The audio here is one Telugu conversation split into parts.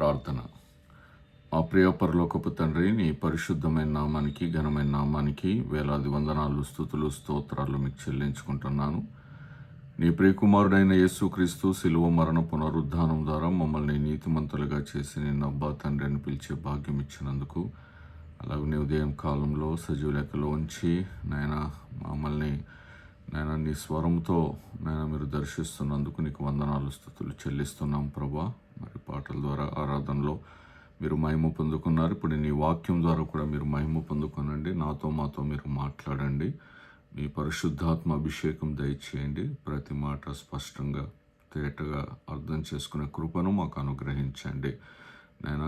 ప్రార్థన. మా ప్రియ పరలోకపు తండ్రి, నీ పరిశుద్ధమైన నామానికి, ఘనమైన నామానికి వేలాది వందనాలు, స్తుతులు, స్తోత్రాలు మీకు చెల్లించుకుంటున్నాను. నీ ప్రియకుమారుడైన యేసుక్రీస్తు శిలువ మరణ పునరుద్ధానం ద్వారా మమ్మల్ని నీతిమంతులుగా చేసి నిన్న అబ్బా తండ్రి అని పిలిచే భాగ్యం ఇచ్చినందుకు, అలాగే ఉదయం కాలంలో సజీవ లెక్కలో ఉంచి మమ్మల్ని నీ స్వరంతో మీరు దర్శిస్తున్నందుకు నీకు వందనాలు, స్తుతులు చెల్లిస్తున్నాం ప్రభా. మరి పాటల ద్వారా ఆరాధనలో మీరు మహిమ పొందుకున్నారు. ఇప్పుడు నీ వాక్యం ద్వారా కూడా మీరు మహిమ పొందుకునండి. మాతో మీరు మాట్లాడండి. మీ పరిశుద్ధాత్మ అభిషేకం దయచేయండి. ప్రతి మాట స్పష్టంగా తేటగా అర్థం చేసుకునే కృపను మాకు అనుగ్రహించండి.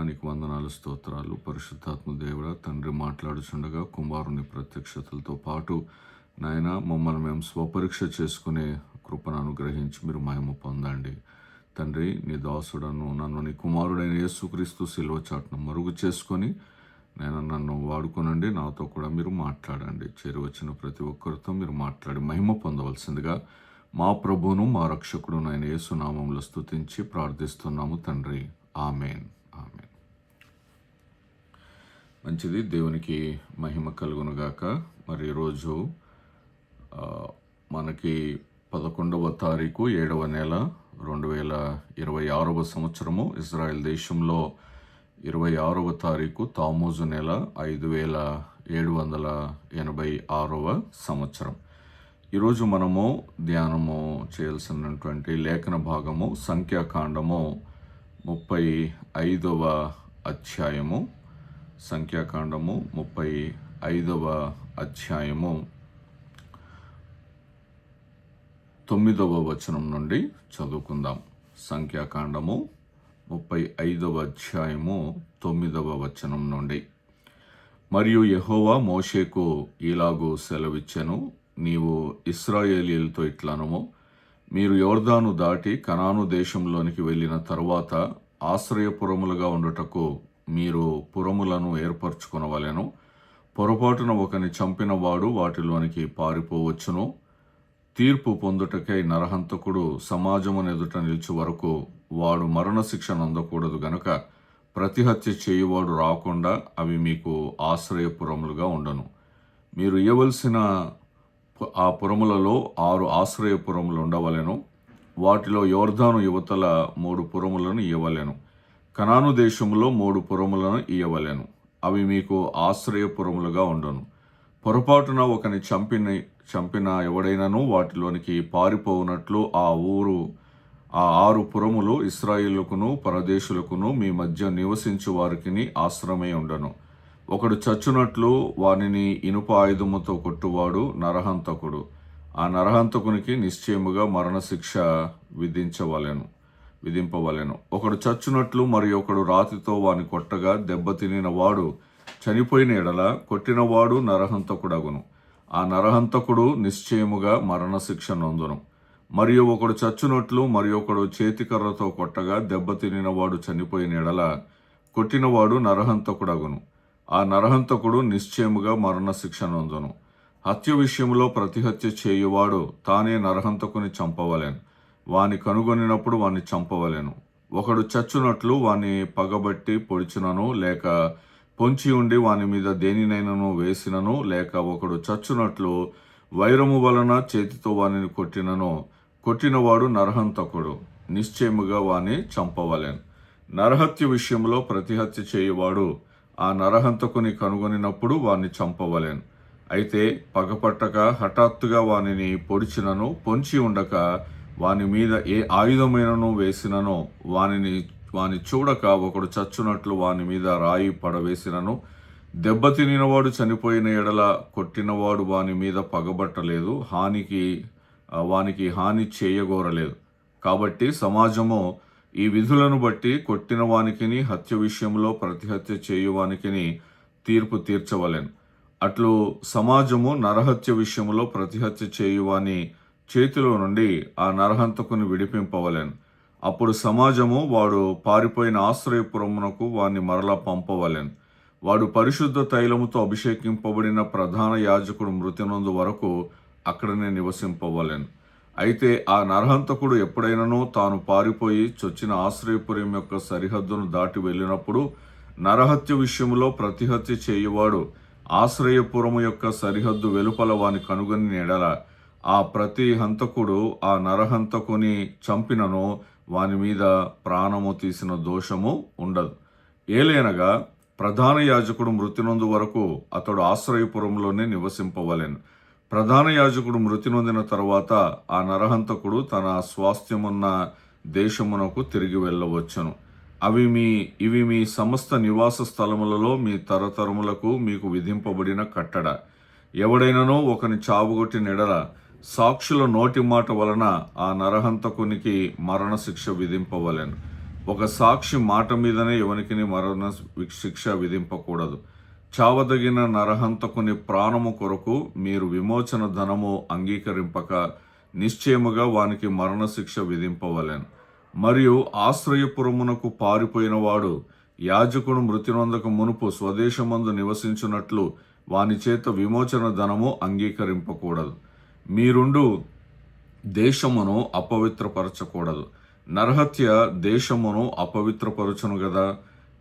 నీకు వందనాలు, స్తోత్రాలు. పరిశుద్ధాత్మ దేవుడా తండ్రి మాట్లాడుచుండగా కుమారుని ప్రత్యక్షతలతో పాటు మమ్మల్ని మేము స్వపరీక్ష చేసుకునే కృపను అనుగ్రహించి మీరు మహిమ పొందండి. తండ్రి, నీ దాసుడను నన్ను నీ కుమారుడైన యేసుక్రీస్తు శిలువ చాటును మరుగు చేసుకొని నన్ను వాడుకోనండి. నాతో కూడా మీరు మాట్లాడండి. చేరువచ్చిన ప్రతి ఒక్కరితో మీరు మాట్లాడి మహిమ పొందవలసిందిగా మా ప్రభువును మా రక్షకుడు ఆయన యేసు నామములో స్తుతించి ప్రార్థిస్తున్నాము తండ్రి. ఆమెన్. ఆమెన్. మంచిది. దేవునికి మహిమ కలుగునుగాక. మరి ఈరోజు మనకి 11వ తారీఖు 7వ నెల 2026 సంవత్సరము. ఇజ్రాయెల్ దేశంలో 26వ తారీఖు తామూజు నెల 5786 సంవత్సరం. ఈరోజు మనము ధ్యానము చేయాల్సినటువంటి లేఖన భాగము సంఖ్యాకాండము 35వ అధ్యాయము. సంఖ్యాకాండము 35వ అధ్యాయము 9వ వచనం నుండి చదువుకుందాం. సంఖ్యాకాండము 35వ అధ్యాయము 9వ వచనం నుండి. మరియు యెహోవా మోషేకు ఇలాగూ సెలవిచ్చెను, నీవు ఇశ్రాయేలీయులతో ఇట్లనుము, మీరు యోర్దాను దాటి కనాను దేశంలోనికి వెళ్ళిన తరువాత ఆశ్రయపురములుగా ఉండుటకు మీరు పురములను ఏర్పరచుకొనవలెను. పొరపాటున ఒకని చంపిన వాడు వాటిలోనికి పారిపోవచ్చును. తీర్పు పొందుటకై నరహంతకుడు సమాజమును ఎదుట నిలిచి వరకు వాడు మరణశిక్ష నందకూడదు గనుక ప్రతిహత్య చేయువాడు రాకుండా అవి మీకు ఆశ్రయపురములుగా ఉండను. మీరు ఇయ్యవలసిన ఆ పురములలో 6 ఆశ్రయపురములు ఉండవలెను. వాటిలో యోర్దాను యువతల 3 పురములను ఇయ్యవలెను. కనాను దేశములో 3 పురములను ఇయ్యవలెను. అవి మీకు ఆశ్రయపురములుగా ఉండను. పొరపాటున ఒకని చంపిన ఎవడైనాను వాటిలోనికి పారిపోవునట్లు ఆ 6 పురములు ఇశ్రాయేలుకును పరదేశులకును మీ మధ్య నివసించు వారికి ఆశ్రమై ఉండను. ఒకడు చచ్చునట్లు వానిని ఇనుప ఆయుధముతో కొట్టువాడు నరహంతకుడు. ఆ నరహంతకునికి నిశ్చయముగా మరణశిక్ష విధింపవలెను. ఒకడు చచ్చునట్లు మరి ఒకడు రాతితో వాని కొట్టగా దెబ్బతినిన వాడు చనిపోయిన ఎడల కొట్టినవాడు నరహంతకుడగును. ఆ నరహంతకుడు నిశ్చయముగా మరణశిక్ష నొందును. మరియు ఒకడు చచ్చునట్లు మరి ఒకడు చేతికర్రతో కొట్టగా దెబ్బతినినవాడు చనిపోయిన ఎడల కొట్టినవాడు నరహంతకుడగును. ఆ నరహంతకుడు నిశ్చయముగా మరణశిక్ష నొందును. హత్య విషయంలో ప్రతిహత్య చేయువాడు తానే నరహంతకుని చంపవలెను. వాని కనుగొనినప్పుడు వాని చంపవలెను. ఒకడు చచ్చునట్లు వాని పగబట్టి పొడిచినను లేక పొంచి ఉండి వాని మీద దేనినైనను వేసినను లేక ఒకడు చచ్చునట్లు వైరము వలన చేతితో వానిని కొట్టినవాడు నరహంతకుడు. నిశ్చయముగా వాని చంపవలెను. నరహత్య విషయంలో ప్రతిహత్య చేయువాడు ఆ నరహంతకుని కనుగొనినప్పుడు వాని చంపవలెను. అయితే పగపట్టక హఠాత్తుగా వానిని పొడిచినను పొంచి ఉండక వాని మీద ఏ ఆయుధమైనను వేసినను వాని చూడక ఒకడు చచ్చునట్లు వాని మీద రాయి పడవేసినను దెబ్బతినినవాడు చనిపోయిన ఎడల కొట్టినవాడు వాని మీద పగబట్టలేదు, వానికి హాని చేయగోరలేదు. కాబట్టి సమాజము ఈ విధులను బట్టి కొట్టిన వానికిని హత్య విషయంలో ప్రతిహత్య చేయువానికిని తీర్పు తీర్చవలెను. అట్లు సమాజము నరహత్య విషయంలో ప్రతిహత్య చేయువాని చేతిలో నుండి ఆ నరహంతకుని విడిపింపవలెను. అప్పుడు సమాజము వాడు పారిపోయిన ఆశ్రయపురమునకు వాని మరలా పంపవలెను. వాడు పరిశుద్ధ తైలముతో అభిషేకింపబడిన ప్రధాన యాజకుడు మృతి నొందు వరకు అక్కడనే నివసింపవలెను. అయితే ఆ నరహంతకుడు ఎప్పుడైనానో తాను పారిపోయి చొచ్చిన ఆశ్రయపురం యొక్క సరిహద్దును దాటి వెళ్ళినప్పుడు నరహత్య విషయంలో ప్రతిహత్య చేయువాడు ఆశ్రయపురము యొక్క సరిహద్దు వెలుపల వాని కనుగొని ఎడల ఆ ప్రతి హంతకుడు ఆ నరహంతకుని చంపినను వాని మీద ప్రాణము తీసిన దోషము ఉండదు. ఏలైనగా ప్రధాన యాజకుడు మృతి నొందు వరకు అతడు ఆశ్రయపురంలోనే నివసింపవలెను. ప్రధాన యాజకుడు మృతి నొందిన తరువాత ఆ నరహంతకుడు తన స్వాస్థ్యమున్న దేశమునకు తిరిగి వెళ్ళవచ్చును. ఇవి మీ సమస్త నివాస స్థలములలో మీ తరతరములకు మీకు విధింపబడిన కట్టడ. ఎవడైనానో ఒకని చావుగొట్టిన ఎడల సాక్షుల నోటి మాట వలన ఆ నరహంతకునికి మరణశిక్ష విధింపవలెను. ఒక సాక్షి మాట మీదనే ఎవనికి మరణ శిక్ష విధింపకూడదు. చావదగిన నరహంతకుని ప్రాణము కొరకు మీరు విమోచన ధనము అంగీకరింపక నిశ్చయముగా వానికి మరణశిక్ష విధింపవలెను. మరియు ఆశ్రయపురమునకు పారిపోయిన వాడు యాజకుడు మృతి నొందక మునుపు స్వదేశమందు నివసించున్నట్లు వాని చేత విమోచన ధనము అంగీకరింపకూడదు. మీరుండు దేశమును అపవిత్రపరచకూడదు. నరహత్య దేశమును అపవిత్రపరచును గదా.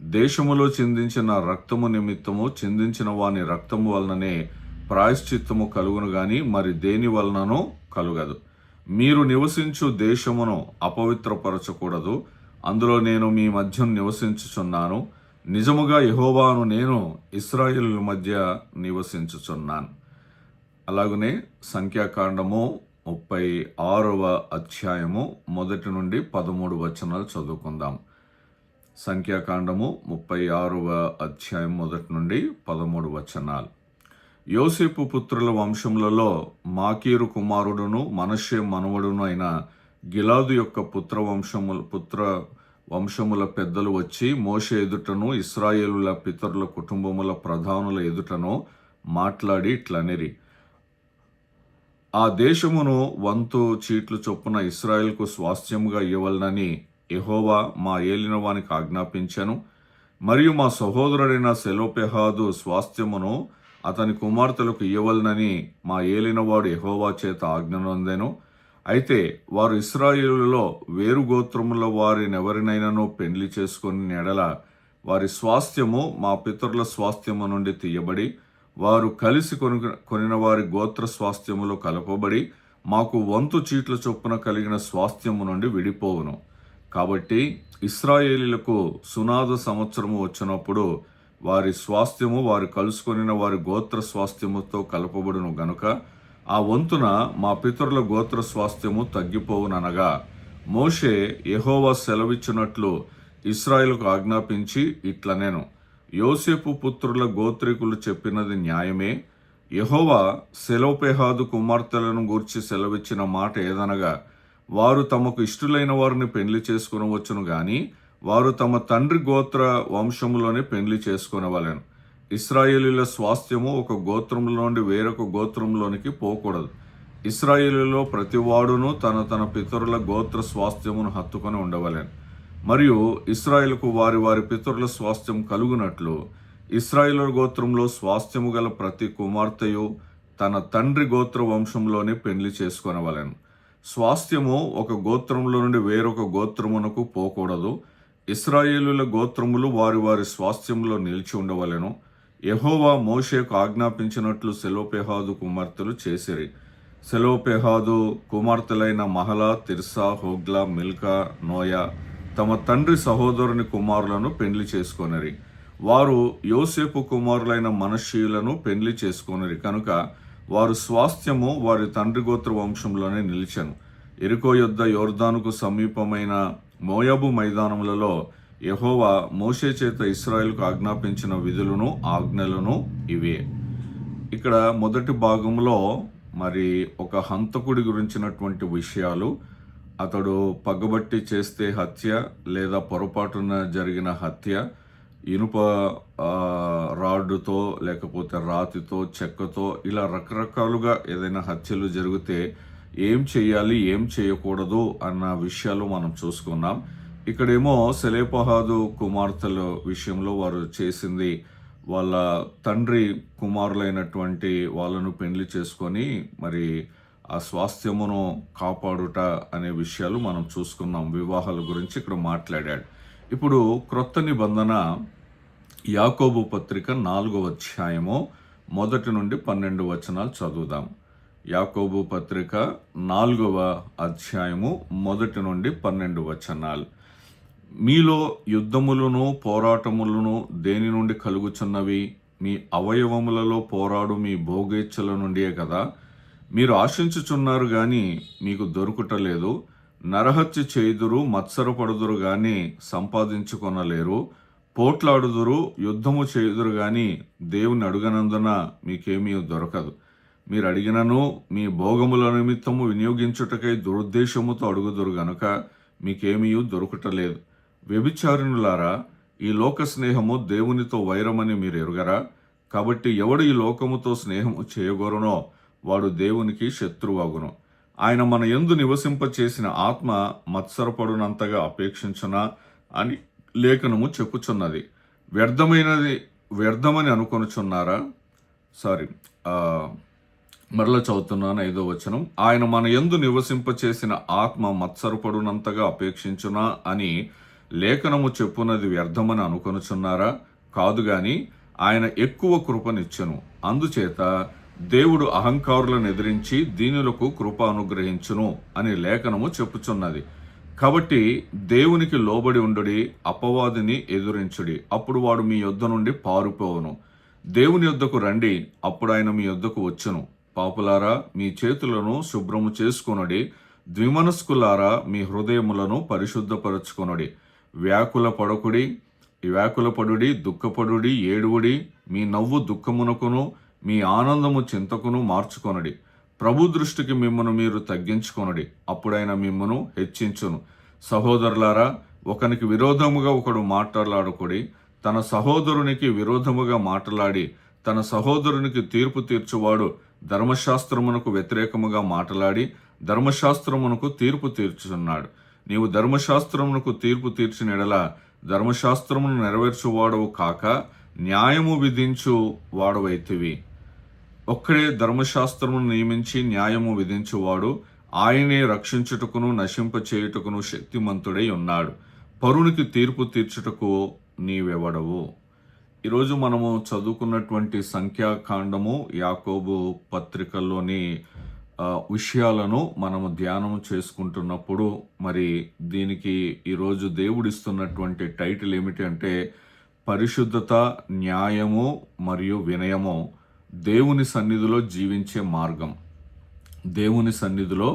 దేశములో చిందించిన రక్తము నిమిత్తము చిందించిన వాని రక్తము వలననే ప్రాయశ్చిత్తము కలుగును గాని మరి దేని వలననో కలుగదు. మీరు నివసించు దేశమును అపవిత్రపరచకూడదు. అందులో నేను మీ మధ్య నివసించుచున్నాను. నిజముగా యెహోవాను నేను ఇశ్రాయేలుల మధ్య నివసించుచున్నాను. అలాగనే సంఖ్యాకాండము 36వ అధ్యాయము 1 నుండి 13 వచనాలు చదువుకుందాం. సంఖ్యాకాండము 36వ అధ్యాయం 1 నుండి 13 వచనాలు. యోసేపు పుత్రుల వంశములలో మాకీరు కుమారుడును మనష్షే మనవడును అయిన గిలాదు యొక్క పుత్ర వంశముల పెద్దలు వచ్చి మోషే ఎదుటను ఇశ్రాయేలుల పితరుల కుటుంబముల ప్రధానుల ఎదుటను మాట్లాడి ఇట్లనిరి: ఆ దేశమును 100 చీట్లు చొప్పున ఇశ్రాయేలుకు స్వాస్థ్యముగా ఇవ్వవలనని యెహోవా మా ఏలినవానికి ఆజ్ఞాపించెను. మరియు మా సహోదరుడైన సెలోపెహాదు స్వాస్థ్యమును అతని కుమార్తెలకు ఇవ్వవలనని మా ఏలినవాడు యెహోవా చేత ఆజ్ఞ నొందెను. అయితే వారు ఇశ్రాయేలులో వేరు గోత్రముల వారినెవరినైనాను పెండ్లి చేసుకొని ఎడల వారి స్వాస్థ్యము మా పితరుల స్వాస్థ్యము నుండి తీయబడి వారు కలిసి కొనిన వారి గోత్ర స్వాస్థ్యములో కలపబడి మాకు 100 చీట్ల చొప్పున కలిగిన స్వాస్థ్యము నుండి విడిపోవును. కాబట్టి ఇశ్రాయేలీలకు సునాద సంవత్సరము వచ్చినప్పుడు వారి స్వాస్థ్యము వారు కలుసుకొనిన వారి గోత్ర స్వాస్థ్యముతో కలపబడును గనుక ఆ వంతున మా పితరుల గోత్ర స్వాస్థ్యము తగ్గిపోవుననగా మోషే యెహోవా సెలవిచ్చినట్లు ఇశ్రాయేలుకు ఆజ్ఞాపించి ఇట్లనెను: యోసేపు పుత్రుల గోత్రికులు చెప్పినది న్యాయమే. యెహోవా సెలోపెహాదు కుమార్తెలను గూర్చి సెలవిచ్చిన మాట ఏదనగా, వారు తమకు ఇష్టులైన వారిని పెండ్లి చేసుకొనవచ్చును గాని వారు తమ తండ్రి గోత్ర వంశములోనే పెండ్లి చేసుకొనవలెను. ఇశ్రాయేలీల స్వాస్థ్యము ఒక గోత్రములో నుండి వేరొక గోత్రంలోనికి పోకూడదు. ఇశ్రాయేలులో ప్రతివాడును తన పితరుల గోత్ర స్వాస్థ్యమును హత్తుకొని ఉండవలెను. మరియు ఇశ్రాయేలుకు వారి వారి పితరుల స్వాస్థ్యం కలుగునట్లు ఇశ్రాయేలు గోత్రంలో స్వాస్థ్యము గల ప్రతి కుమార్తెయు తన తండ్రి గోత్ర వంశంలోనే పెండ్లి చేసుకొనవలెను. స్వాస్థ్యము ఒక గోత్రంలో నుండి వేరొక గోత్రమునకు పోకూడదు. ఇశ్రాయేలుల గోత్రములు వారి వారి స్వాస్థ్యంలో నిలిచి ఉండవలెను. యెహోవా మోషేకు ఆజ్ఞాపించినట్లు సెలోపెహాదు కుమార్తెలు చేసిరి. సెలోపెహాదు కుమార్తెలైన Mahlah, Tirzah, Hoglah, Milcah, Noah తమ తండ్రి సహోదరుని కుమారులను పెండ్లి చేసుకొనిరి. వారు యోసేపు కుమారులైన మనష్షీయులను పెండ్లి చేసుకొనిరి కనుక వారు స్వాస్థ్యము వారి తండ్రి గోత్ర వంశంలోనే నిలిచెను. యెరికో యొద్ద యోర్దానుకు సమీపమైన మోయాబు మైదానములలో యెహోవా మోషే చేత ఇశ్రాయేలుకు ఆజ్ఞాపించిన విధులను ఆజ్ఞలను ఇవే. ఇక్కడ మొదటి భాగంలో మరి ఒక హంతకుడి గురించినటువంటి విషయాలు, అతడు పగబట్టి చేస్తే హత్య లేదా పొరపాటున జరిగిన హత్య, ఇనుప రాడ్డుతో లేకపోతే రాతితో చెక్కతో ఇలా రకరకాలుగా ఏదైనా హత్యలు జరిగితే ఏం చేయాలి ఏం చేయకూడదు అన్న విషయాలు మనం చూసుకున్నాం. ఇక్కడేమో సెలోపెహాదు కుమార్తెల విషయంలో వారు చేసింది వాళ్ళ తండ్రి కుమారులైనటువంటి వాళ్ళను పెండ్లి చేసుకొని మరి ఆ స్వాస్థ్యమును కాపాడుట అనే విషయాలు మనం చూసుకున్నాం. వివాహాల గురించి ఇక్కడ మాట్లాడాడు. ఇప్పుడు క్రొత్త నిబంధన యాకోబు పత్రిక 4వ అధ్యాయము 1 నుండి 12 వచనాలు చదువుదాం. యాకోబు పత్రిక 4వ అధ్యాయము 1 నుండి 12 వచనాలు. మీలో యుద్ధములను పోరాటములను దేని నుండి కలుగుచున్నవి? మీ అవయవములలో పోరాడు మీ భోగేచ్ఛల నుండియే కదా. మీరు ఆశించుచున్నారు గాని మీకు దొరుకుటలేదు. నరహత్య చేయుదురు, మత్సరపడుదురు గాని సంపాదించుకొనలేరు. పోట్లాడుదురు, యుద్ధము చేయుదురు గాని దేవుని అడుగనందున మీకేమీ దొరకదు. మీరు అడిగినను మీ భోగముల నిమిత్తము వినియోగించుటకై దురుద్దేశముతో అడుగుదురు గనుక మీకేమీ దొరుకుటలేదు. వ్యభిచారిణులారా, ఈ లోక స్నేహము దేవునితో వైరమని మీరు ఎరుగరా? కాబట్టి ఎవడు ఈ లోకముతో స్నేహము చేయగోరునో వాడు దేవునికి శత్రువగును. ఆయన మన యందు నివసింపచేసిన ఆత్మ మత్సరపడునంతగా అపేక్షించునా అని లేఖనము చెప్పుచున్నది. వ్యర్థమని అనుకొనుచున్నారా? మరల చదువుతున్నాను 5వ వచనం. ఆయన మన యందు నివసింపచేసిన ఆత్మ మత్సరపడునంతగా అపేక్షించునా అని లేఖనము చెప్పున్నది వ్యర్థమని అనుకొనుచున్నారా? కాదు గాని ఆయన ఎక్కువ కృపనిచ్చును. అందుచేత దేవుడు అహంకారులను ఎదిరించి దీనులకు కృప అనుగ్రహించును అని లేఖనము చెప్పుచున్నది. కాబట్టి దేవునికి లోబడి ఉండుడి, అపవాదిని ఎదురించుడి, అప్పుడు వాడు మీ యొద్ద నుండి పారిపోవును. దేవుని యొద్దకు రండి, అప్పుడు ఆయన మీ యొద్దకు వచ్చును. పాపులారా, మీ చేతులను శుభ్రము చేసుకొనుడి. ద్విమనస్కులారా, మీ హృదయములను పరిశుద్ధపరచుకొనుడి. వ్యాకులపడుడి, దుఃఖపడుడి, ఏడువుడి. మీ నవ్వు దుఃఖమునకును మీ ఆనందము చింతకును మార్చుకొనుడి. ప్రభు దృష్టికి మిమ్మను మీరు తగ్గించుకొనుడి, అప్పుడైన మిమ్మను హెచ్చించును. సహోదరులారా, ఒకనికి విరోధముగా ఒకడు మాట్లాడకుడి. తన సహోదరునికి విరోధముగా మాట్లాడి తన సహోదరునికి తీర్పు తీర్చువాడు ధర్మశాస్త్రమునకు వ్యతిరేకముగా మాట్లాడి ధర్మశాస్త్రమునకు తీర్పు తీర్చుచున్నాడు. నీవు ధర్మశాస్త్రమునకు తీర్పు తీర్చిన ఎడల ధర్మశాస్త్రమును నెరవేర్చువాడవు కాక న్యాయము విధించు వాడవైతివి. ఒక్కడే ధర్మశాస్త్రమును నియమించి న్యాయము విధించువాడు, ఆయనే రక్షించుటకును నశింపచేయుటకును శక్తిమంతుడై ఉన్నాడు. పరునికి తీర్పు తీర్చుటకు నీవెవడవు? ఈరోజు మనము చదువుకున్నటువంటి సంఖ్యాకాండము, యాకోబు పత్రికల్లోని విషయాలను మనము ధ్యానం చేసుకుంటున్నప్పుడు మరి దీనికి ఈరోజు దేవుడిస్తున్నటువంటి టైటిల్ ఏమిటి అంటే పరిశుద్ధత, న్యాయము మరియు వినయము, దేవుని సన్నిధిలో జీవించే మార్గం. దేవుని సన్నిధిలో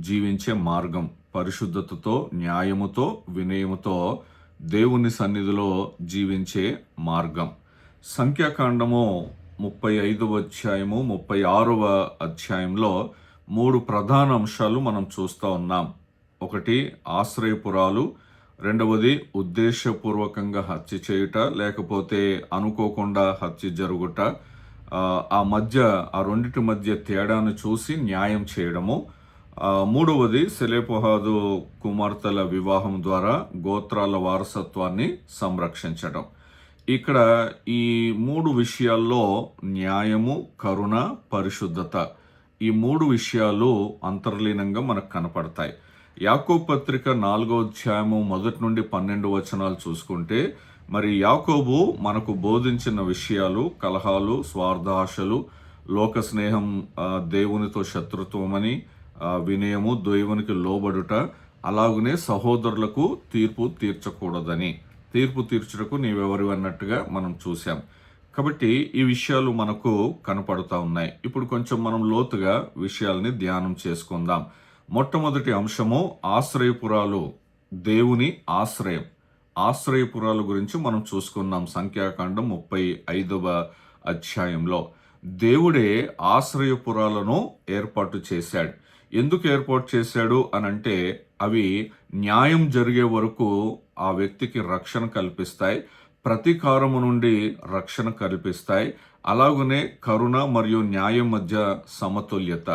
జీవించే మార్గం పరిశుద్ధతతో, న్యాయముతో, వినయముతో దేవుని సన్నిధిలో జీవించే మార్గం. సంఖ్యాకాండము 35వ అధ్యాయము 36వ అధ్యాయంలో 3 ప్రధాన అంశాలు మనం చూస్తూ ఉన్నాం. ఒకటి ఆశ్రయపురాలు, రెండవది ఉద్దేశపూర్వకంగా హత్య చేయుట లేకపోతే అనుకోకుండా హత్య జరుగుట, ఆ రెండిటి మధ్య తేడాను చూసి న్యాయం చేయడము, మూడవది సెలెపహాదు కుమార్తెల వివాహం ద్వారా గోత్రాల వారసత్వాన్ని సంరక్షించడం. ఇక్కడ ఈ 3 విషయాల్లో న్యాయము, కరుణ, పరిశుద్ధత, ఈ 3 విషయాలు అంతర్లీనంగా మనకు కనపడతాయి. యాకోబు పత్రిక 4వ అధ్యాయము 1 నుండి 12 వచనాలు చూసుకుంటే మరి యాకోబు మనకు బోధించిన విషయాలు కలహాలు, స్వార్థాశలు, లోక స్నేహం, దేవునితో శత్రుత్వమని, వినయము, దేవునికి లోబడుట, అలాగనే సహోదరులకు తీర్పు తీర్చకూడదని, తీర్పు తీర్చుటకు నీవెవరు అన్నట్టుగా మనం చూసాం. కాబట్టి ఈ విషయాలు మనకు కనపడుతూ ఉన్నాయి. ఇప్పుడు కొంచెం మనం లోతుగా విషయాల్ని ధ్యానం చేసుకుందాం. మొట్టమొదటి అంశము ఆశ్రయపురాలు, దేవుని ఆశ్రయం. ఆశ్రయపురాల గురించి మనం చూసుకున్నాం సంఖ్యాకాండం 35వ అధ్యాయంలో. దేవుడే ఆశ్రయపురాలను ఏర్పాటు చేశాడు. ఎందుకు ఏర్పాటు చేశాడు అనంటే అవి న్యాయం జరిగే వరకు ఆ వ్యక్తికి రక్షణ కల్పిస్తాయి, ప్రతీకారము నుండి రక్షణ కల్పిస్తాయి, అలాగనే కరుణ మరియు న్యాయం మధ్య సమతుల్యత.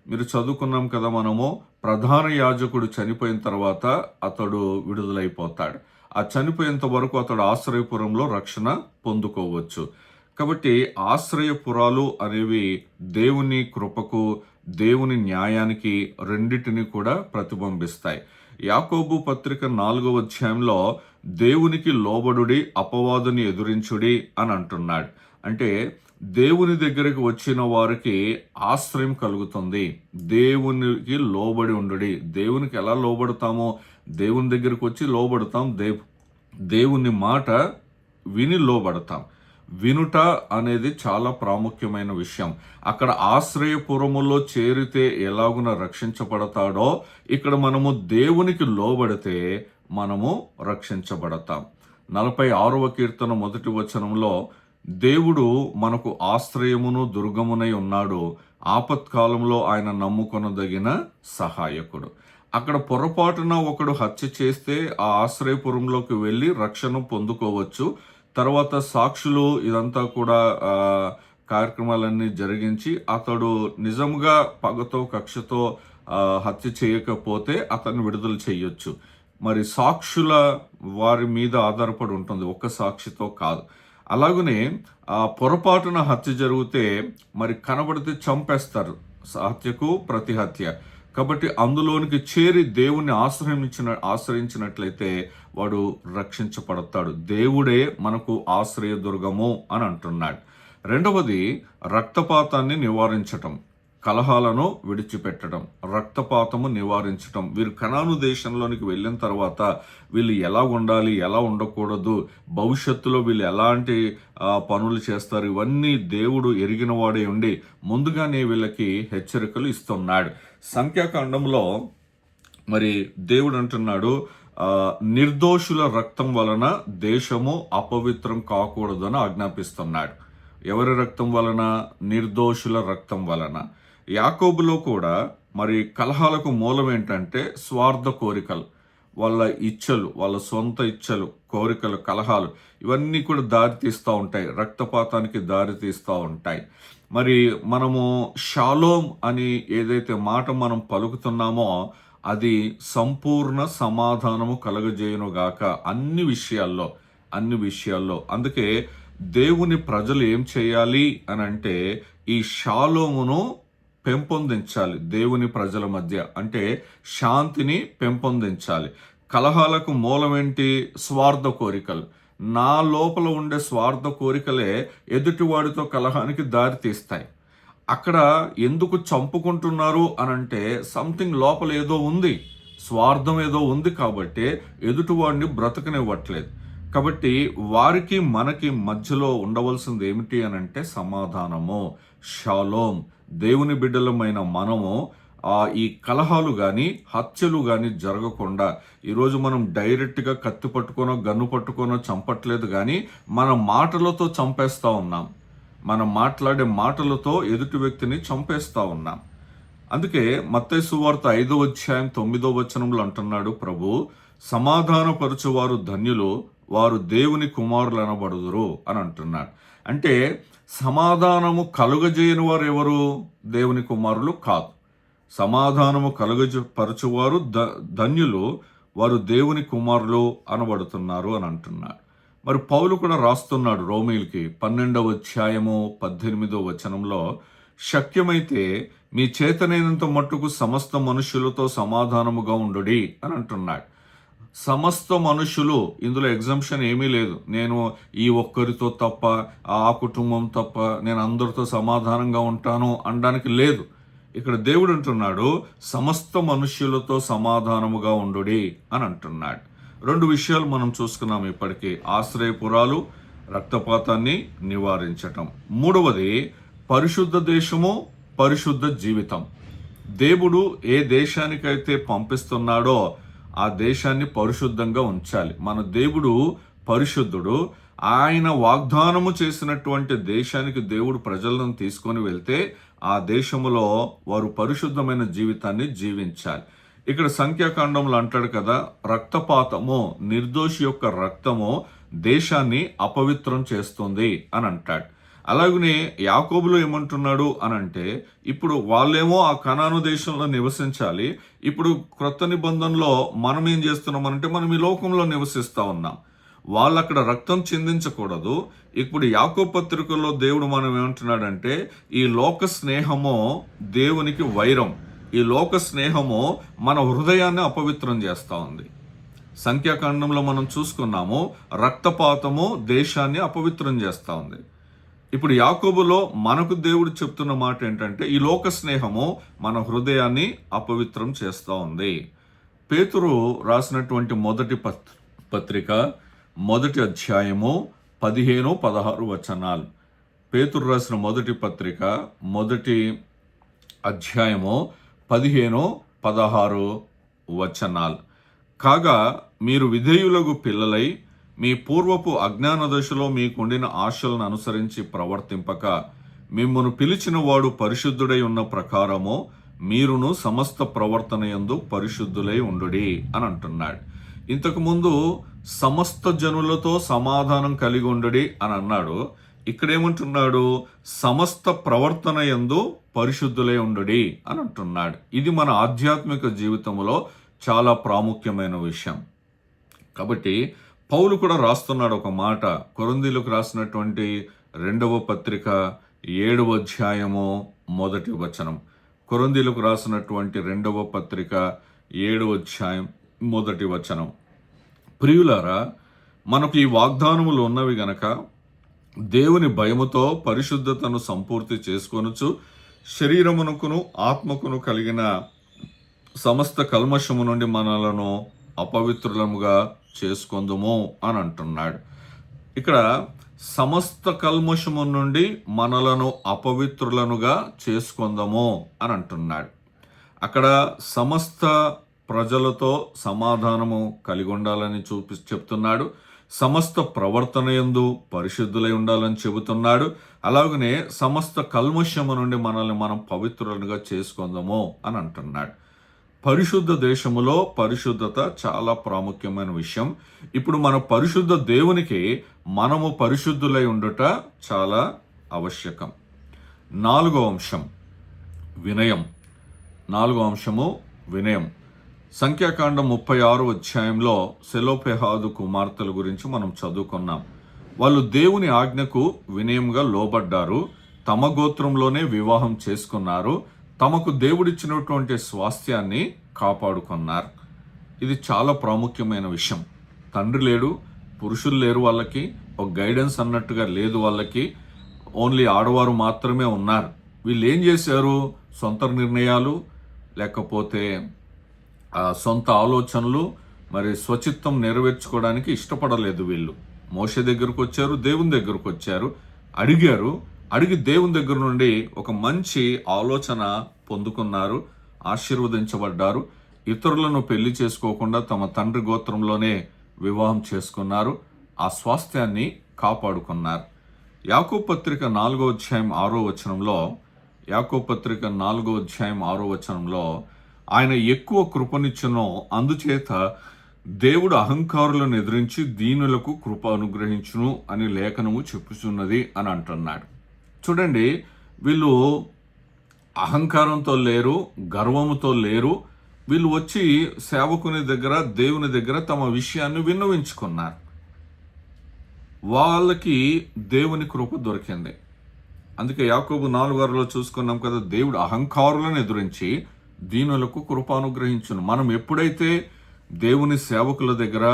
మీరు చదువుకున్నాం కదా, మనము ప్రధాన యాజకుడు చనిపోయిన తర్వాత అతడు విడుదలైపోతాడు. ఆ చనిపోయేంత వరకు అతడు ఆశ్రయపురంలో రక్షణ పొందుకోవచ్చు. కాబట్టి ఆశ్రయపురాలు అనేవి దేవుని కృపకు, దేవుని న్యాయానికి రెండిటిని కూడా ప్రతిబింబిస్తాయి. యాకోబు పత్రిక 4వ అధ్యాయంలో దేవునికి లోబడుడి, అపవాదుని ఎదురించుడి అని అంటున్నాడు. అంటే దేవుని దగ్గరికి వచ్చిన వారికి ఆశ్రయం కలుగుతుంది. దేవునికి లోబడి ఉండుడి. దేవునికి ఎలా లోబడతామో, దేవుని దగ్గరికి వచ్చి లోబడతాం. దేవుని మాట విని లోబడతాం. వినుట అనేది చాలా ప్రాముఖ్యమైన విషయం. అక్కడ ఆశ్రయపురములో చేరితే ఎలాగున రక్షించబడతాడో, ఇక్కడ మనము దేవునికి లోబడితే మనము రక్షించబడతాం. 46వ కీర్తన 1వ వచనంలో దేవుడు మనకు ఆశ్రయమును దుర్గమునై ఉన్నాడు, ఆపత్కాలంలో ఆయన నమ్ముకొనదగిన సహాయకుడు. అక్కడ పొరపాటున ఒకడు హత్య చేస్తే ఆ ఆశ్రయపురంలోకి వెళ్ళి రక్షణ పొందుకోవచ్చు. తర్వాత సాక్షులు ఇదంతా కూడా కార్యక్రమాలన్నీ జరిగించి అతడు నిజంగా పగతో కక్షతో హత్య చేయకపోతే అతన్ని విడుదల చేయొచ్చు. మరి సాక్షుల వారి మీద ఆధారపడి ఉంటుంది, ఒక్క సాక్షితో కాదు. అలాగనే పొరపాటున హత్య జరిగితే మరి కనబడితే చంపేస్తారు, హత్యకు ప్రతి హత్య. కాబట్టి అందులోనికి చేరి దేవుణ్ణి ఆశ్రయించినట్లయితే వాడు రక్షించబడతాడు. దేవుడే మనకు ఆశ్రయదుర్గము అని అంటున్నాడు. రెండవది రక్తపాతాన్ని నివారించటం, కలహాలను విడిచిపెట్టడం, రక్తపాతము నివారించటం. వీరు కనాను దేశంలోనికి వెళ్ళిన తర్వాత వీళ్ళు ఎలా ఉండాలి, ఎలా ఉండకూడదు, భవిష్యత్తులో వీళ్ళు ఎలాంటి పనులు చేస్తారు, ఇవన్నీ దేవుడు ఎరిగిన వాడే ఉండి ముందుగానే వీళ్ళకి హెచ్చరికలు ఇస్తున్నాడు. సంఖ్యాకాండంలో మరి దేవుడు అంటున్నాడు, నిర్దోషుల రక్తం వలన దేశము అపవిత్రం కాకూడదని ఆజ్ఞాపిస్తున్నాడు. ఎవరి రక్తం వలన? నిర్దోషుల రక్తం వలన. యాకోబులో కూడా మరి కలహాలకు మూలం ఏంటంటే స్వార్థ కోరికలు, వాళ్ళ ఇచ్చలు, వాళ్ళ సొంత ఇచ్చలు, కోరికలు, కలహాలు, ఇవన్నీ కూడా దారి తీస్తూ ఉంటాయి, రక్తపాతానికి దారి తీస్తూ ఉంటాయి. మరి మనము షాలోం అని ఏదైతే మాట మనం పలుకుతున్నామో అది సంపూర్ణ సమాధానము కలుగజేయునుగాక అన్ని విషయాల్లో. అందుకే దేవుని ప్రజలు ఏం చేయాలి అని అంటే ఈ షాలోమును పెంపొందించాలి. దేవుని ప్రజల మధ్య అంటే శాంతిని పెంపొందించాలి. కలహాలకు మూలమేంటి? స్వార్థ కోరికలు. నా లోపల ఉండే స్వార్థ కోరికలే ఎదుటివాడితో కలహానికి దారి తీస్తాయి. అక్కడ ఎందుకు చంపుకుంటున్నారు అనంటే సంథింగ్ లోపల ఏదో ఉంది, స్వార్థం ఏదో ఉంది కాబట్టి ఎదుటివాడిని బ్రతకనివ్వట్లేదు. కాబట్టి వారికి మనకి మధ్యలో ఉండవలసింది ఏమిటి అనంటే సమాధానము, షాలోం. దేవుని బిడ్డలమైన మనము ఈ కలహాలు కానీ హత్యలు కానీ జరగకుండా, ఈరోజు మనం డైరెక్ట్గా కత్తి పట్టుకోనో గన్ను పట్టుకోనో చంపట్లేదు, కానీ మన మాటలతో చంపేస్తూ ఉన్నాం. మనం మాట్లాడే మాటలతో ఎదుటి వ్యక్తిని చంపేస్తూ ఉన్నాం. అందుకే మత్తయి సువార్త 5వ అధ్యాయం 9వ వచనంలో అంటున్నాడు ప్రభు, సమాధానపరచువారు ధన్యులు, వారు దేవుని కుమారులు అనబడుదురు అని అంటున్నాడు. అంటే సమాధానము కలుగజేయని వారు ఎవరు? దేవుని కుమారులు కాదు. సమాధానము పరచువారు ధన్యులు, వారు దేవుని కుమారులు అనబడుతున్నారు అని అంటున్నాడు. మరి పౌలు కూడా రాస్తున్నాడు రోమీయులకి 12వ అధ్యాయము 18వ వచనంలో, శక్యమైతే మీ చేతనైనంత మట్టుకు సమస్త మనుషులతో సమాధానముగా ఉండుడి అని అంటున్నాడు. సమస్త మనుషులు, ఇందులో ఎగ్జంప్షన్ ఏమీ లేదు. నేను ఈ ఒక్కరితో తప్ప, ఆ కుటుంబం తప్ప నేను అందరితో సమాధానంగా ఉంటాను అనడానికి లేదు. ఇక్కడ దేవుడు అంటున్నాడు సమస్త మనుష్యులతో సమాధానముగా ఉండుడి అని అంటున్నాడు. 2 విషయాలు మనం చూసుకున్నాం ఇప్పటికీ, ఆశ్రయపురాలు, రక్తపాతాన్ని నివారించటం. 3వది పరిశుద్ధ దేశము, పరిశుద్ధ జీవితం. దేవుడు ఏ దేశానికైతే పంపిస్తున్నాడో ఆ దేశాన్ని పరిశుద్ధంగా ఉంచాలి. మన దేవుడు పరిశుద్ధుడు. ఆయన వాగ్దానము చేసినటువంటి దేశానికి దేవుడు ప్రజలను తీసుకొని వెళ్తే ఆ దేశములో వారు పరిశుద్ధమైన జీవితాన్ని జీవించాలి. ఇక్కడ సంఖ్యాకాండంలో అంటాడు కదా, రక్తపాతము, నిర్దోషి యొక్క రక్తము దేశాన్ని అపవిత్రం చేస్తుంది అని అంటాడు. అలాగనే యాకోబులో ఏమంటున్నాడు అనంటే, ఇప్పుడు వాళ్ళేమో ఆ కనాను దేశంలో నివసించాలి. ఇప్పుడు క్రొత్త నిబంధనలో మనం ఏం చేస్తున్నాం అంటే మనం ఈ లోకంలో నివసిస్తూ ఉన్నాం. వాళ్ళు అక్కడ రక్తం చిందించకూడదు. ఇప్పుడు యాకోబు పత్రికలో దేవుడు మనం ఏమంటున్నాడంటే, ఈ లోక స్నేహము దేవునికి వైరం. ఈ లోక స్నేహము మన హృదయాన్ని అపవిత్రం చేస్తూ ఉంది. సంఖ్యాకాండంలో మనం చూసుకున్నాము, రక్తపాతము దేశాన్ని అపవిత్రం చేస్తూ ఉంది. ఇప్పుడు యాకోబులో మనకు దేవుడు చెప్తున్న మాట ఏంటంటే, ఈ లోక స్నేహము మన హృదయాన్ని అపవిత్రం చేస్తూ ఉంది. పేతురు రాసినటువంటి మొదటి పత్రిక 1 అధ్యాయము 15-16 వచనాలు. పేతురు రాసిన మొదటి పత్రిక 1 అధ్యాయము 15-16 వచనాలు. కాగా మీరు విధేయులకు పిల్లలై మీ పూర్వపు అజ్ఞాన దశలో మీకుండిన ఆశలను అనుసరించి ప్రవర్తింపక, మిమ్మును పిలిచిన వాడు పరిశుద్ధుడై ఉన్న ప్రకారము మీరును సమస్త ప్రవర్తన యందు పరిశుద్ధులై ఉండుడి అని అంటున్నాడు. ఇంతకుముందు సమస్త జనులతో సమాధానం కలిగి ఉండుడి అని అన్నాడు. ఇక్కడేమంటున్నాడు? సమస్త ప్రవర్తన యందు పరిశుద్ధులై ఉండుడి అని అంటున్నాడు. ఇది మన ఆధ్యాత్మిక జీవితంలో చాలా ప్రాముఖ్యమైన విషయం. కాబట్టి పౌలు కూడా రాస్తున్నాడు ఒక మాట. కొరింథీయులకు రాసినటువంటి 2వ పత్రిక 7వ అధ్యాయము 1 వచనం. కొరింథీయులకు రాసినటువంటి 2వ పత్రిక 7వ అధ్యాయం 1 వచనం. ప్రియులారా, మనకు ఈ వాగ్దానములు ఉన్నవి గనక దేవుని భయముతో పరిశుద్ధతను సంపూర్తి చేసుకొనుచు శరీరమునకును ఆత్మకును కలిగిన సమస్త కల్మషము నుండి మనలను అపవిత్రులముగా చేసుకొందుము అని అంటున్నాడు. ఇక్కడ సమస్త కల్మషము నుండి మనలను అపవిత్రులనుగా చేసుకొందము అని అంటున్నాడు. అక్కడ సమస్త ప్రజలతో సమాధానము కలిగి ఉండాలని చెప్తున్నాడు. సమస్త ప్రవర్తన యందు పరిశుద్ధులై ఉండాలని చెబుతున్నాడు. అలాగనే సమస్త కల్మషము నుండి మనల్ని మనం పవిత్రులుగా చేసుకుందాము అని అంటున్నాడు. పరిశుద్ధ దేశములో పరిశుద్ధత చాలా ప్రాముఖ్యమైన విషయం. ఇప్పుడు మన పరిశుద్ధ దేవునికి మనము పరిశుద్ధులై ఉండుట చాలా ఆవశ్యకం. 4వ అంశం వినయం. 4వ అంశము వినయం. సంఖ్యాకాండం 36 అధ్యాయంలో సెలోపెహాదు కుమార్తెల గురించి మనం చదువుకున్నాం. వాళ్ళు దేవుని ఆజ్ఞకు వినయంగా లోబడ్డారు. తమ గోత్రంలోనే వివాహం చేసుకున్నారు. తమకు దేవుడిచ్చినటువంటి స్వాస్థ్యాన్ని కాపాడుకున్నారు. ఇది చాలా ప్రాముఖ్యమైన విషయం. తండ్రి లేడు, పురుషులు లేరు, వాళ్ళకి ఒక గైడెన్స్ అన్నట్టుగా లేదు. వాళ్ళకి ఓన్లీ ఆడవారు మాత్రమే ఉన్నారు. వీళ్ళు ఏం చేశారు? సొంత నిర్ణయాలు, లేకపోతే సొంత ఆలోచనలు, మరి స్వచిత్తం నెరవేర్చుకోవడానికి ఇష్టపడలేదు. వీళ్ళు మోషే దగ్గరకు వచ్చారు, దేవుని దగ్గరకు వచ్చారు, అడిగి దేవుని దగ్గర నుండి ఒక మంచి ఆలోచన పొందుకున్నారు, ఆశీర్వదించబడ్డారు. ఇతరులను పెళ్లి చేసుకోకుండా తమ తండ్రి గోత్రంలోనే వివాహం చేసుకున్నారు. ఆ స్వాస్థ్యాన్ని కాపాడుకున్నారు. యాకోబు పత్రిక 4వ అధ్యాయం 6వ వచనంలో, యాకోబు పత్రిక 4వ అధ్యాయం 6వ వచనంలో ఆయన ఎక్కువ కృపనిచ్చును, అందుచేత దేవుడు అహంకారులను ఎదిరించి దీనులకు కృప అనుగ్రహించును అని లేఖనము చెప్పుచున్నది అని అంటున్నాడు. చూడండి, వీళ్ళు అహంకారంతో లేరు, గర్వముతో లేరు. వీళ్ళు వచ్చి సేవకుని దగ్గర, దేవుని దగ్గర తమ విషయాన్ని విన్నవించుకున్నారు. వాళ్ళకి దేవుని కృప దొరికింది. అందుకే యాకోబు 4:6లో చూసుకున్నాం కదా, దేవుడు అహంకారులను ఎదురించి దీనులకు కృప అనుగ్రహించును. మనం ఎప్పుడైతే దేవుని సేవకుల దగ్గర,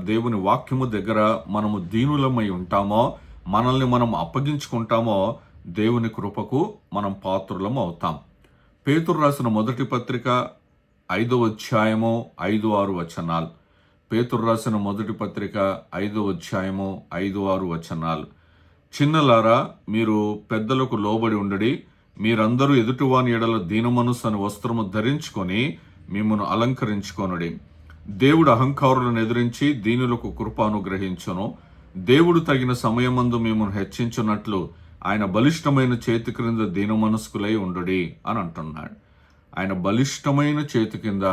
దేవుని వాక్యము దగ్గర మనము దీనులమై ఉంటామో, మనల్ని మనం అప్పగించుకుంటామో, దేవుని కృపకు మనం పాత్రులం అవుతాం. పేతురు రాసిన మొదటి పత్రిక 5వ అధ్యాయము 5-6 వచనాలు. పేతురు రాసిన మొదటి పత్రిక 5వ అధ్యాయము 5-6 వచనాలు. చిన్నలారా, మీరు పెద్దలకు లోబడి ఉండడి. మీరందరూ ఎదుటివాని ఎడల దీనమనస్సు అని వస్త్రము ధరించుకొని మిమ్మును అలంకరించుకొనుడి. దేవుడు అహంకారులను ఎదిరించి దీనులకు కృప అనుగ్రహించును. దేవుడు తగిన సమయమందు మిమ్మును హెచ్చించున్నట్లు ఆయన బలిష్టమైన చేతి క్రింద దీనమనస్కులై ఉండుడి అని అంటున్నాడు. ఆయన బలిష్టమైన చేతి కింద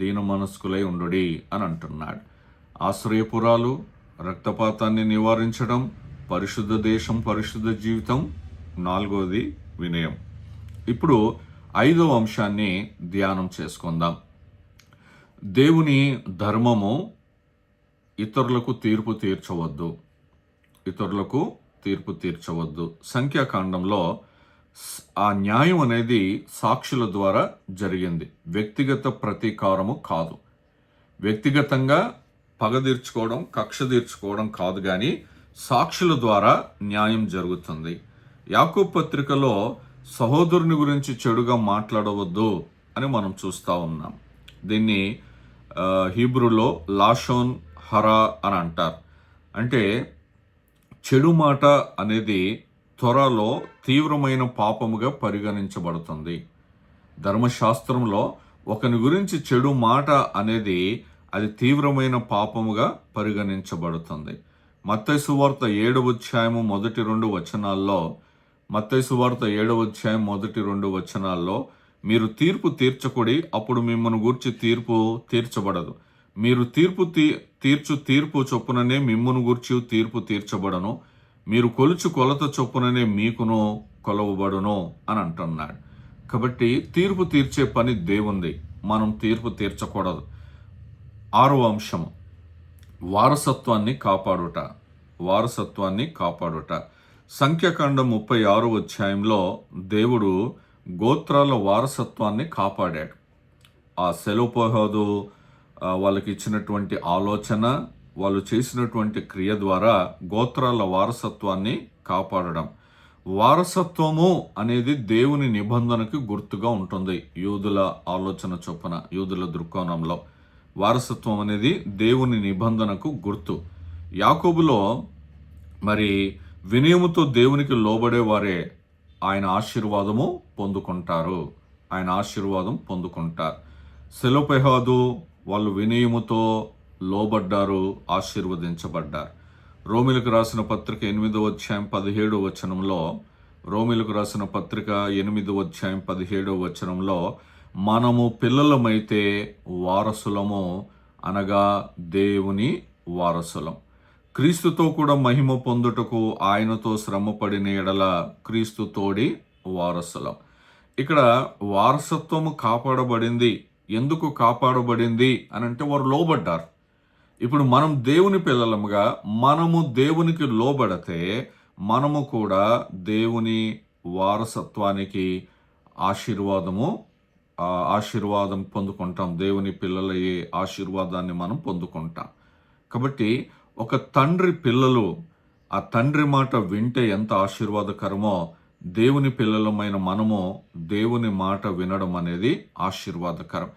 దీనమనస్కులై ఉండుడి అని అంటున్నాడు. ఆశ్రయపురాలు, రక్తపాతాన్ని నివారించడం, పరిశుద్ధ దేశం, పరిశుద్ధ జీవితం. 4వది వినయం. ఇప్పుడు 5వ అంశాన్ని ధ్యానం చేసుకుందాం. దేవుని ధర్మము ఇతరులకు తీర్పు తీర్చవద్దు. ఇతరులకు తీర్పు తీర్చవద్దు. సంఖ్యాకాండంలో ఆ న్యాయం అనేది సాక్షుల ద్వారా జరిగింది. వ్యక్తిగత ప్రతీకారము కాదు. వ్యక్తిగతంగా పగ తీర్చుకోవడం, కక్ష తీర్చుకోవడం కాదు, కానీ సాక్షుల ద్వారా న్యాయం జరుగుతుంది. యాకోబు పత్రికలో సహోదరుని గురించి చెడుగా మాట్లాడవద్దు అని మనం చూస్తూ ఉన్నాం. దీన్ని హీబ్రూలో లాషోన్ హరా అని అంటారు. అంటే చెడు మాట అనేది త్వరలో తీవ్రమైన పాపముగా పరిగణించబడుతుంది. ధర్మశాస్త్రంలో ఒకని గురించి చెడు మాట అనేది అది తీవ్రమైన పాపముగా పరిగణించబడుతుంది. మత్తయి సువార్త 7వ అధ్యాయము మొదటి 2 వచనాల్లో మత్తయి సువార్త 7వ అధ్యాయం మొదటి 2 వచనాల్లో మీరు తీర్పు తీర్చకుడి, అప్పుడు మిమ్మల్ని గూర్చి తీర్పు తీర్చబడదు. మీరు తీర్చు తీర్పు చొప్పుననే మిమ్మును గూర్చి తీర్పు తీర్చబడను. మీరు కొలుచు కొలత చొప్పుననే మీకును కొలవబడును అని అంటున్నాడు. కాబట్టి తీర్పు తీర్చే పని దేవుంది, మనం తీర్పు తీర్చకూడదు. 6వ అంశం వారసత్వాన్ని కాపాడుట. వారసత్వాన్ని కాపాడుట. సంఖ్యాకాండం 36వ అధ్యాయంలో దేవుడు గోత్రాల వారసత్వాన్ని కాపాడాడు. ఆ సెలోపహోదు వాళ్ళకి ఇచ్చినటువంటి ఆలోచన, వాళ్ళు చేసినటువంటి క్రియ ద్వారా గోత్రాల వారసత్వాన్ని కాపాడడం. వారసత్వము అనేది దేవుని నిబంధనకు గుర్తుగా ఉంటుంది. యూదుల ఆలోచన చొప్పున, యూదుల దృక్కోణంలో వారసత్వం అనేది దేవుని నిబంధనకు గుర్తు. యాకోబులో మరి వినయముతో దేవునికి లోబడే వారే ఆయన ఆశీర్వాదము పొందుకుంటారు. ఆయన ఆశీర్వాదం పొందుకుంటారు. సెలోపెహాదు వాళ్ళు వినయముతో లోబడ్డారు, ఆశీర్వదించబడ్డారు. రోమిలకు రాసిన పత్రిక 8వ అధ్యాయం 17వ వచనంలో, రోమిలకు రాసిన పత్రిక 8వ అధ్యాయం 17వ వచనంలో మనము పిల్లలమైతే వారసులము, అనగా దేవుని వారసులం. క్రీస్తుతో కూడా మహిమ పొందుటకు ఆయనతో శ్రమపడిన ఎడల క్రీస్తు తోడి వారసులం. ఇక్కడ వారసత్వము కాపాడబడింది. ఎందుకు కాపాడబడింది అని అంటే వారు లోబడ్డారు. ఇప్పుడు మనం దేవుని పిల్లలముగా మనము దేవునికి లోబడితే మనము కూడా దేవుని వారసత్వానికి ఆశీర్వాదం పొందుకుంటాం. దేవుని పిల్లలయ్యే ఆశీర్వాదాన్ని మనం పొందుకుంటాం. కాబట్టి ఒక తండ్రి పిల్లలు ఆ తండ్రి మాట వింటే ఎంత ఆశీర్వాదకరమో, దేవుని పిల్లలమైన మనము దేవుని మాట వినడం అనేది ఆశీర్వాదకరం.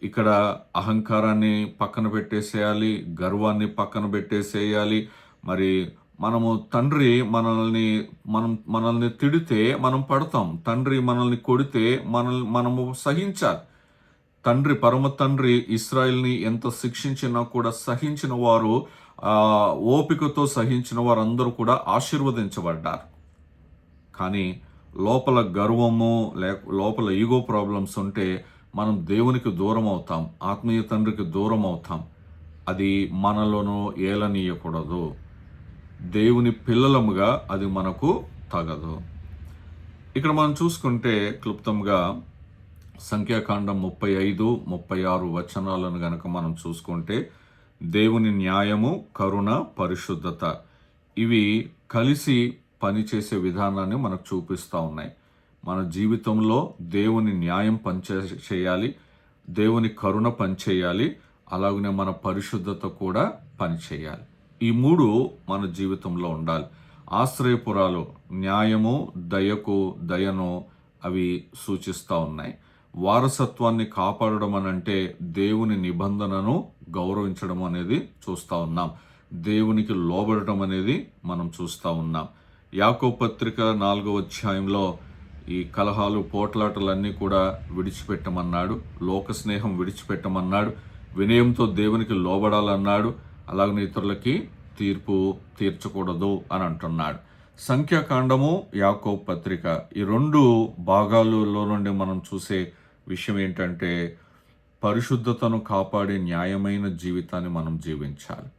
ఇక్కడ అహంకారాన్ని పక్కన పెట్టేసేయాలి, గర్వాన్ని పక్కన పెట్టేసేయాలి. మరి మనము తండ్రి మనల్ని తిడితే మనం పడతాం. తండ్రి మనల్ని కొడితే మనము సహించాలి. పరమ తండ్రి ఇశ్రాయేల్ని ఎంత శిక్షించినా కూడా సహించిన వారు, ఓపికతో సహించిన వారందరూ కూడా ఆశీర్వదించబడ్డారు. కానీ లోపల గర్వము లోపల ఈగో ప్రాబ్లమ్స్ ఉంటే మనం దేవునికి దూరం అవుతాం, ఆత్మీయ తండ్రికి దూరం అవుతాం. అది మనలోనూ ఏలనీయకూడదు. దేవుని పిల్లలముగా అది మనకు తగదు. ఇక్కడ మనం చూసుకుంటే క్లుప్తంగా సంఖ్యాకాండం 35, 36 వచనాలను గనక మనం చూసుకుంటే దేవుని న్యాయము, కరుణ, పరిశుద్ధత ఇవి కలిసి పనిచేసే విధానాన్ని మనకు చూపిస్తూ ఉన్నాయి. మన జీవితంలో దేవుని న్యాయం పనిచేయాలి, దేవుని కరుణ పనిచేయాలి, అలాగనే మన పరిశుద్ధత కూడా పనిచేయాలి. ఈ మూడు మన జీవితంలో ఉండాలి. ఆశ్రయపురాలు న్యాయము, దయను అవి సూచిస్తూ ఉన్నాయి. వారసత్వాన్ని కాపాడడం అనంటే దేవుని నిబంధనను గౌరవించడం అనేది చూస్తూ ఉన్నాం. దేవునికి లోబడటం అనేది మనం చూస్తూ ఉన్నాం. యాకోబు పత్రిక 4వ అధ్యాయంలో ఈ కలహాలు, పోట్లాటలన్నీ కూడా విడిచిపెట్టమన్నాడు. లోక స్నేహం విడిచిపెట్టమన్నాడు. వినయంతో దేవునికి లోబడాలన్నాడు. అలాగనే ఇతరులకి తీర్పు తీర్చకూడదు అని అంటున్నాడు. సంఖ్యాకాండము, యాకోబు పత్రిక ఈ 2 భాగాలలో నుండి మనం చూసే విషయం ఏంటంటే పరిశుద్ధతను కాపాడే న్యాయమైన జీవితాన్ని మనం జీవించాలి.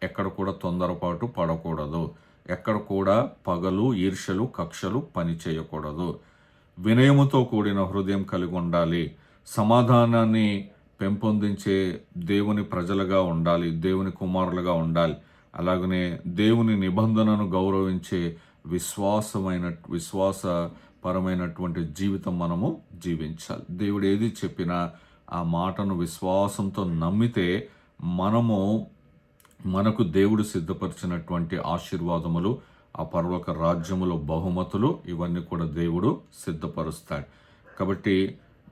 ఎక్కడ కూడా తొందరపాటు పడకూడదు. ఎక్కడ కూడా పగలు, ఈర్ష్యలు, కక్షలు పని చేయకూడదు. వినయముతో కూడిన హృదయం కలిగి ఉండాలి. సమాధానాన్ని పెంపొందించే దేవుని ప్రజలుగా ఉండాలి, దేవుని కుమారులుగా ఉండాలి. అలాగనే దేవుని నిబంధనను గౌరవించే విశ్వాసపరమైనటువంటి జీవితం మనము జీవించాలి. దేవుడు ఏది చెప్పినా ఆ మాటను విశ్వాసంతో నమ్మితే మనకు దేవుడు సిద్ధపరిచినటువంటి ఆశీర్వాదములు, ఆ పరలోక రాజ్యములో బహుమతులు, ఇవన్నీ కూడా దేవుడు సిద్ధపరుస్తాడు. కాబట్టి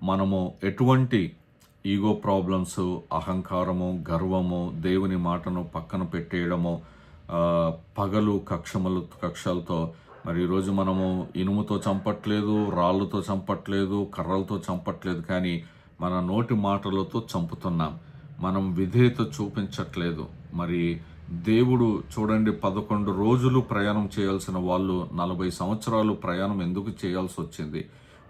మనము ఎటువంటి ఈగో ప్రాబ్లమ్స్, అహంకారము, గర్వము, దేవుని మాటను పక్కన పెట్టేయడము, పగలు కక్షలతో మరి ఈరోజు మనము ఇనుముతో చంపట్లేదు, రాళ్ళతో చంపట్లేదు, కర్రలతో చంపట్లేదు, కానీ మన నోటి మాటలతో చంపుతున్నాం. మనం విధేయత చూపించట్లేదు. మరి దేవుడు చూడండి, 11 రోజులు ప్రయాణం చేయాల్సిన వాళ్ళు 40 సంవత్సరాలు ప్రయాణం ఎందుకు చేయాల్సి వచ్చింది?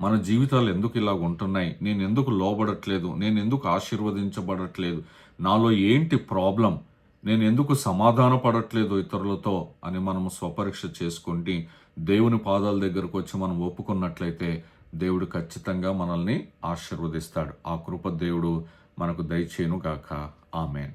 మన జీవితాలు ఎందుకు ఇలా ఉంటున్నాయి? నేను ఎందుకు లోబడట్లేదు? నేను ఎందుకు ఆశీర్వదించబడట్లేదు? నాలో ఏంటి ప్రాబ్లం? నేను ఎందుకు సమాధాన పడట్లేదు ఇతరులతో అని మనము స్వపరీక్ష చేసుకుంటే దేవుని పాదాల దగ్గరకు వచ్చి మనం ఒప్పుకున్నట్లయితే దేవుడు ఖచ్చితంగా మనల్ని ఆశీర్వదిస్తాడు. ఆ కృప దేవుడు మనకు దయచేయును గాక. ఆమేన్.